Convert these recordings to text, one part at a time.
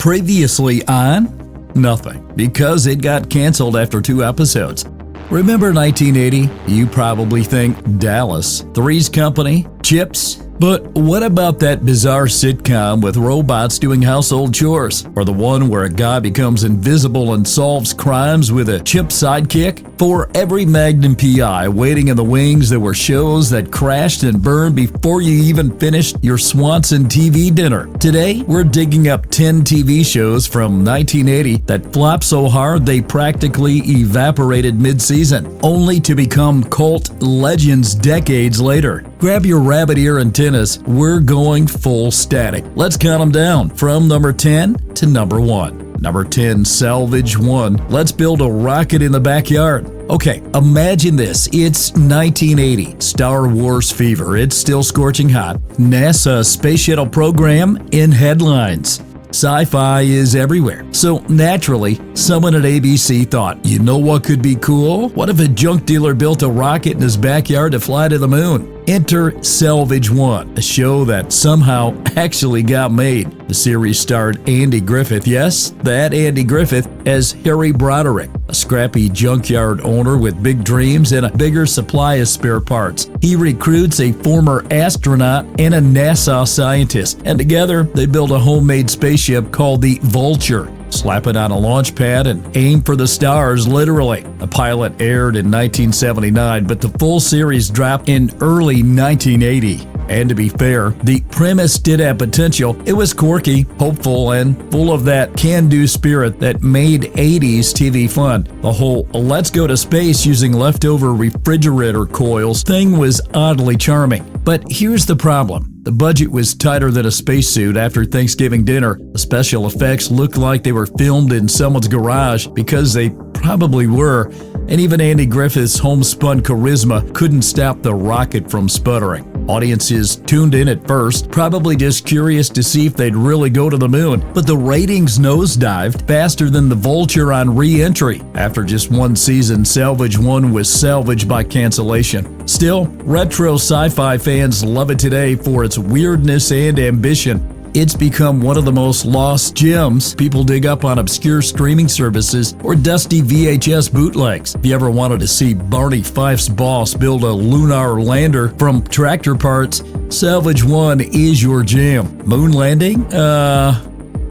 Previously on? Nothing, because it got canceled after 2 episodes. Remember 1980? You probably think Dallas, Three's Company, Chips. But what about that bizarre sitcom with robots doing household chores? Or the one where a guy becomes invisible and solves crimes with a chip sidekick? For every Magnum PI waiting in the wings, there were shows that crashed and burned before you even finished your Swanson TV dinner. Today, we're digging up 10 TV shows from 1980 that flopped so hard they practically evaporated mid-season, only to become cult legends decades later. Grab your rabbit ear antennas, we're going full static. Let's count them down from number 10 to number 1. Number 10, Salvage 1. Let's build a rocket in the backyard. Okay, imagine this. It's 1980. Star Wars fever. It's still scorching hot. NASA Space Shuttle program in headlines. Sci-fi is everywhere. So naturally, someone at ABC thought, you know what could be cool? What if a junk dealer built a rocket in his backyard to fly to the moon? Enter Salvage 1, a show that somehow actually got made. The series starred Andy Griffith, yes, that Andy Griffith, as Harry Broderick, a scrappy junkyard owner with big dreams and a bigger supply of spare parts. He recruits a former astronaut and a NASA scientist, and together they build a homemade spaceship called the Vulture. Slap it on a launch pad and aim for the stars, literally. The pilot aired in 1979, but the full series dropped in early 1980. And to be fair, the premise did have potential. It was quirky, hopeful, and full of that can-do spirit that made 80s TV fun. The whole let's go to space using leftover refrigerator coils thing was oddly charming. But here's the problem. The budget was tighter than a spacesuit after Thanksgiving dinner. The special effects looked like they were filmed in someone's garage, because they probably were, and even Andy Griffith's homespun charisma couldn't stop the rocket from sputtering. Audiences tuned in at first, probably just curious to see if they'd really go to the moon, but the ratings nosedived faster than the Vulture on re-entry. After just 1 season, Salvage 1 was salvaged by cancellation. Still, retro sci-fi fans love it today for its weirdness and ambition. It's become one of the most lost gems people dig up on obscure streaming services or dusty VHS bootlegs. If you ever wanted to see Barney Fife's boss build a lunar lander from tractor parts, Salvage 1 is your jam. Moon landing?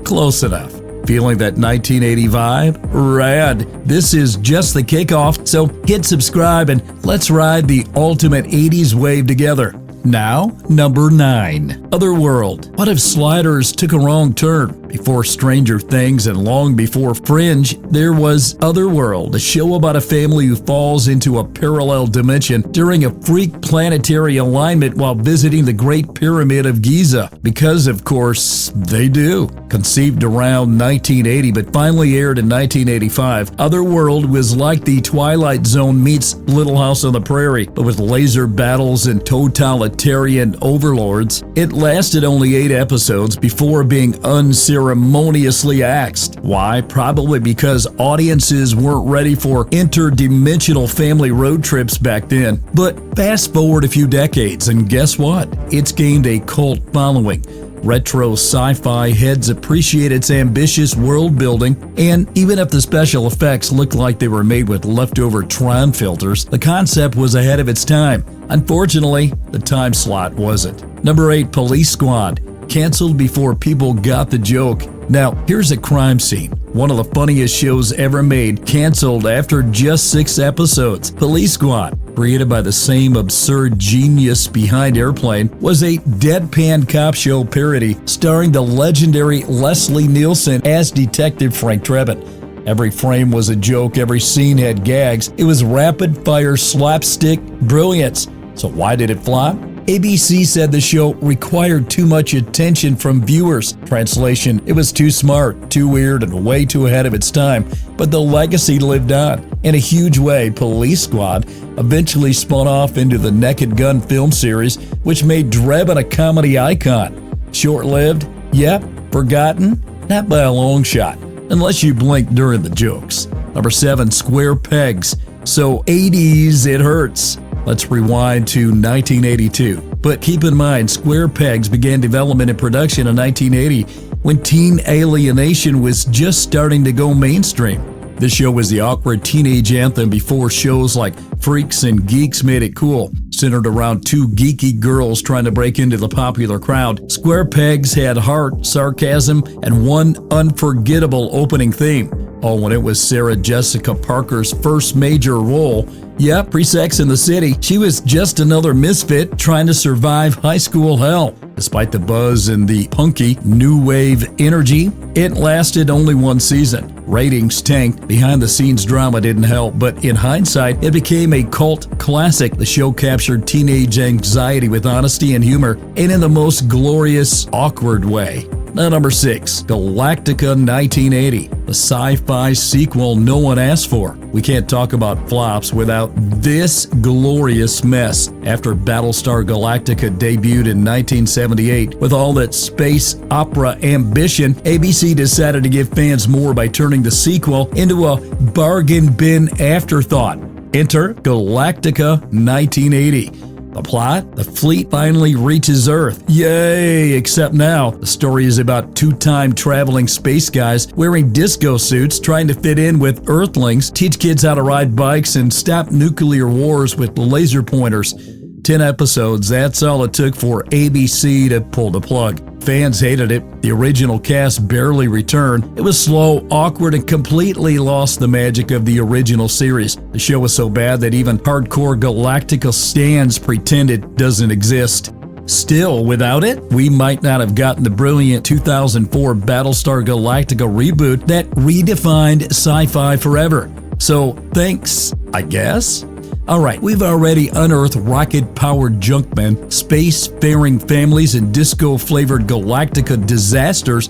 Close enough. Feeling that 1980 vibe? Rad. This is just the kickoff, so hit subscribe and let's ride the ultimate 80s wave together. Now, number 9. Otherworld. What if Sliders took a wrong turn? Before Stranger Things and long before Fringe, there was Otherworld, a show about a family who falls into a parallel dimension during a freak planetary alignment while visiting the Great Pyramid of Giza. Because, of course, they do. Conceived around 1980 but finally aired in 1985, Otherworld was like the Twilight Zone meets Little House on the Prairie, but with laser battles and totalitarian overlords. It lasted only 8 episodes before being unceremoniously axed. Why? Probably because audiences weren't ready for interdimensional family road trips back then. But fast forward a few decades and guess what? It's gained a cult following. Retro sci-fi heads appreciate its ambitious world building, and even if the special effects looked like they were made with leftover Tron filters, the concept was ahead of its time. Unfortunately, the time slot wasn't. Number 8, Police Squad. Canceled before people got the joke. Now, here's a crime scene. One of the funniest shows ever made, canceled after just 6 episodes. Police Squad, created by the same absurd genius behind Airplane, was a deadpan cop show parody starring the legendary Leslie Nielsen as Detective Frank Drebin. Every frame was a joke, every scene had gags. It was rapid-fire slapstick brilliance. So why did it flop? ABC said the show required too much attention from viewers. Translation, it was too smart, too weird, and way too ahead of its time. But the legacy lived on. In a huge way, Police Squad eventually spun off into the Naked Gun film series, which made Drebin a comedy icon. Short-lived? Yep. Forgotten? Not by a long shot, unless you blinked during the jokes. Number 7, Square Pegs. So 80s, it hurts. Let's rewind to 1982. But keep in mind, Square Pegs began development and production in 1980 when teen alienation was just starting to go mainstream. This show was the awkward teenage anthem before shows like Freaks and Geeks made it cool. Centered around two geeky girls trying to break into the popular crowd, Square Pegs had heart, sarcasm, and one unforgettable opening theme. Oh, when it was Sarah Jessica Parker's first major role. Yep, pre-Sex in the City, she was just another misfit trying to survive high school hell. Despite the buzz and the punky new wave energy, it lasted only one season. Ratings tanked, behind-the-scenes drama didn't help, but in hindsight, it became a cult classic. The show captured teenage anxiety with honesty and humor, and in the most glorious, awkward way. Now, number 6, Galactica 1980, the sci-fi sequel no one asked for. We can't talk about flops without this glorious mess. After Battlestar Galactica debuted in 1978, with all that space opera ambition, ABC decided to give fans more by turning the sequel into a bargain bin afterthought. Enter Galactica 1980. The plot? The fleet finally reaches Earth. Yay! Except now, the story is about two-time traveling space guys wearing disco suits trying to fit in with Earthlings, teach kids how to ride bikes, and stop nuclear wars with laser pointers. 10 episodes, that's all it took for ABC to pull the plug. Fans hated it. The original cast barely returned. It was slow, awkward, and completely lost the magic of the original series. The show was so bad that even hardcore Galactica stans pretend it doesn't exist. Still, without it, we might not have gotten the brilliant 2004 Battlestar Galactica reboot that redefined sci-fi forever. So, thanks, I guess? Alright, we've already unearthed rocket-powered junkmen, space-faring families, and disco-flavored Galactica disasters,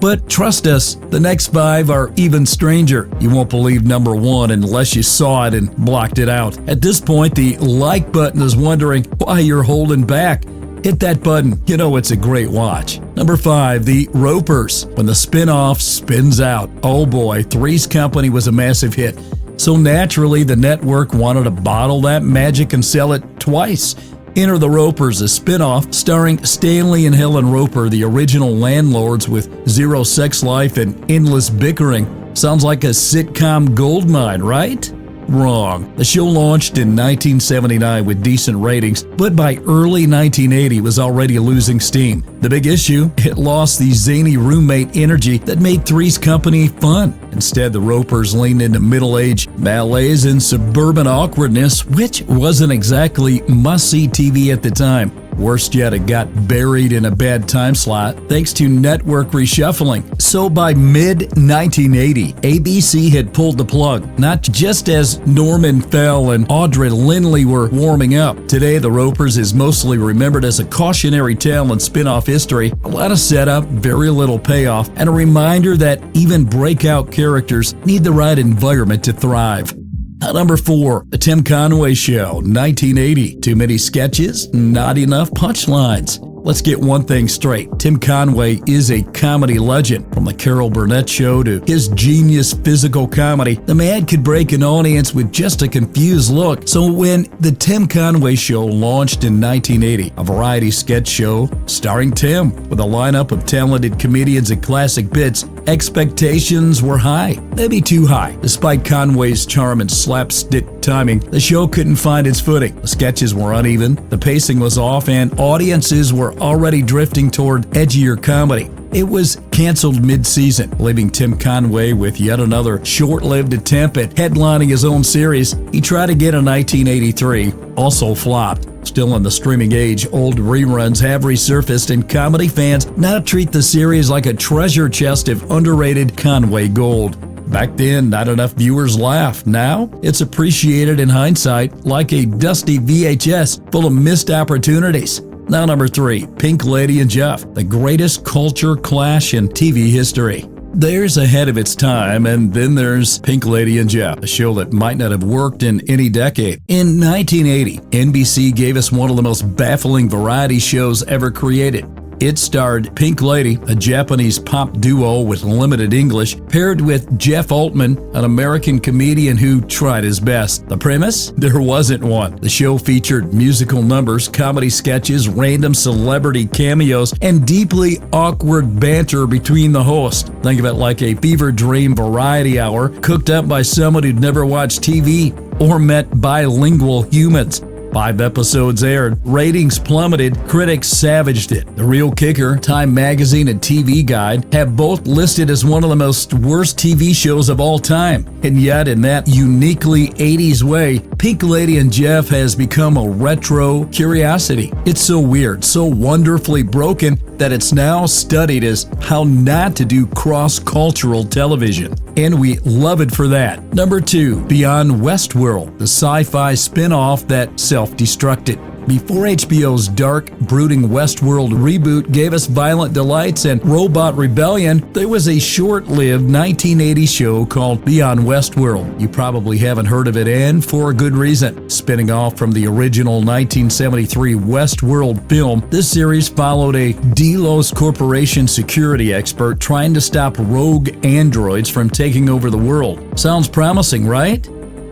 but trust us, the next 5 are even stranger. You won't believe number 1 unless you saw it and blocked it out. At this point, the like button is wondering why you're holding back. Hit that button, you know it's a great watch. Number 5, The Ropers. When the spin-off spins out, oh boy, Three's Company was a massive hit. So naturally, the network wanted to bottle that magic and sell it twice. Enter The Ropers, a spin-off starring Stanley and Helen Roper, the original landlords with zero sex life and endless bickering. Sounds like a sitcom goldmine, right? Wrong. The show launched in 1979 with decent ratings, but by early 1980 it was already losing steam. The big issue? It lost the zany roommate energy that made Three's Company fun. Instead, the Ropers leaned into middle-aged ballets and suburban awkwardness, which wasn't exactly must-see TV at the time. Worst yet, it got buried in a bad time slot thanks to network reshuffling. So by mid-1980, ABC had pulled the plug, not just as Norman Fell and Audra Lindley were warming up. Today, The Ropers is mostly remembered as a cautionary tale in spin-off history, a lot of setup, very little payoff, and a reminder that even breakout characters need the right environment to thrive. Number 4, The Tim Conway Show, 1980. Too many sketches, not enough punchlines. Let's get one thing straight. Tim Conway is a comedy legend. From the Carol Burnett Show to his genius physical comedy, the man could break an audience with just a confused look. So when The Tim Conway Show launched in 1980, a variety sketch show starring Tim, with a lineup of talented comedians and classic bits, expectations were high. Maybe too high. Despite Conway's charm and slapstick timing, the show couldn't find its footing. The sketches were uneven, the pacing was off, and audiences were already drifting toward edgier comedy. It was canceled mid-season, leaving Tim Conway with yet another short-lived attempt at headlining his own series. He tried again in 1983, also flopped. Still in the streaming age, old reruns have resurfaced, and comedy fans now treat the series like a treasure chest of underrated Conway gold. Back then, not enough viewers laughed. Now, it's appreciated in hindsight like a dusty VHS full of missed opportunities. Now number 3, Pink Lady and Jeff, the greatest culture clash in TV history. There's ahead of its time, and then there's Pink Lady and Jeff, a show that might not have worked in any decade. In 1980, NBC gave us one of the most baffling variety shows ever created. It starred Pink Lady, a Japanese pop duo with limited English, paired with Jeff Altman, an American comedian who tried his best. The premise? There wasn't one. The show featured musical numbers, comedy sketches, random celebrity cameos, and deeply awkward banter between the hosts. Think of it like a fever dream variety hour cooked up by someone who'd never watched TV or met bilingual humans. 5 episodes aired, ratings plummeted, critics savaged it. The real kicker, Time Magazine and TV Guide have both listed as one of the most worst TV shows of all time. And yet, in that uniquely 80s way, Pink Lady and Jeff has become a retro curiosity. It's so weird, so wonderfully broken that it's now studied as how not to do cross-cultural television. And we love it for that. Number 2, Beyond Westworld, the sci-fi spin-off that self-destructed. Before HBO's dark, brooding Westworld reboot gave us Violent Delights and Robot Rebellion, there was a short-lived 1980 show called Beyond Westworld. You probably haven't heard of it, and for a good reason. Spinning off from the original 1973 Westworld film, this series followed a Delos Corporation security expert trying to stop rogue androids from taking over the world. Sounds promising, right?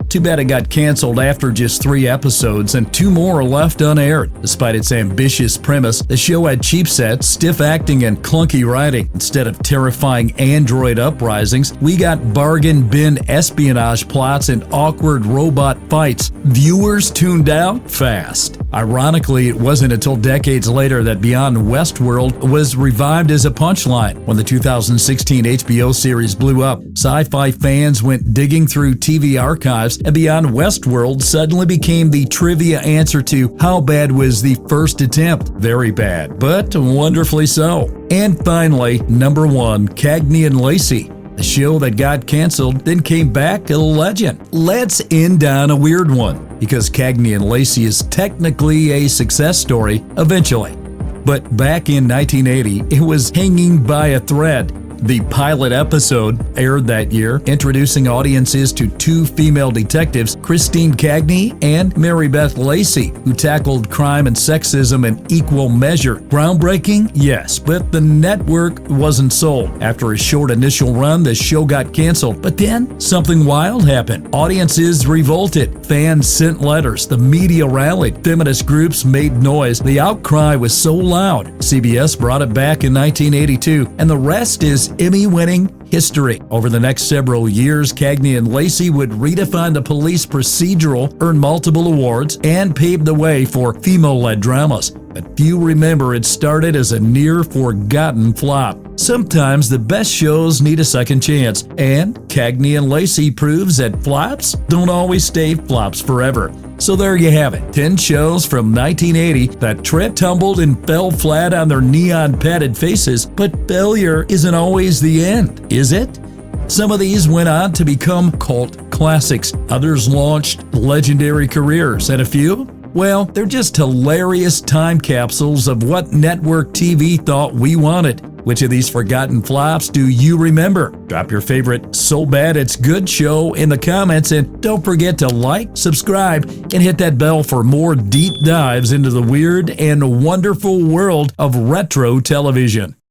Too bad it got canceled after just 3 episodes, and 2 more are left unaired. Despite its ambitious premise, the show had cheap sets, stiff acting, and clunky writing. Instead of terrifying android uprisings, we got bargain bin espionage plots and awkward robot fights. Viewers tuned out fast. Ironically, it wasn't until decades later that Beyond Westworld was revived as a punchline. When the 2016 HBO series blew up, sci-fi fans went digging through TV archives, and Beyond Westworld suddenly became the trivia answer to how bad was the first attempt. Very bad, but wonderfully so. And finally, number 1, Cagney and Lacey. The show that got canceled then came back a legend. Let's end on a weird one, because Cagney and Lacey is technically a success story eventually. But back in 1980, it was hanging by a thread. The pilot episode aired that year, introducing audiences to 2 female detectives, Christine Cagney and Mary Beth Lacey, who tackled crime and sexism in equal measure. Groundbreaking? Yes, but the network wasn't sold. After a short initial run, the show got canceled. But then, something wild happened. Audiences revolted. Fans sent letters. The media rallied. Feminist groups made noise. The outcry was so loud. CBS brought it back in 1982, and the rest is Emmy-winning history. Over the next several years, Cagney and Lacey would redefine the police procedural, earn multiple awards, and pave the way for female-led dramas. But few remember it started as a near-forgotten flop. Sometimes the best shows need a second chance, and Cagney and Lacey proves that flops don't always stay flops forever. So there you have it, 10 shows from 1980 that tripped, tumbled, and fell flat on their neon-padded faces, but failure isn't always the end, is it? Some of these went on to become cult classics, others launched legendary careers, and a few? Well, they're just hilarious time capsules of what network TV thought we wanted. Which of these forgotten flops do you remember? Drop your favorite So Bad It's Good show in the comments, and don't forget to like, subscribe, and hit that bell for more deep dives into the weird and wonderful world of retro television.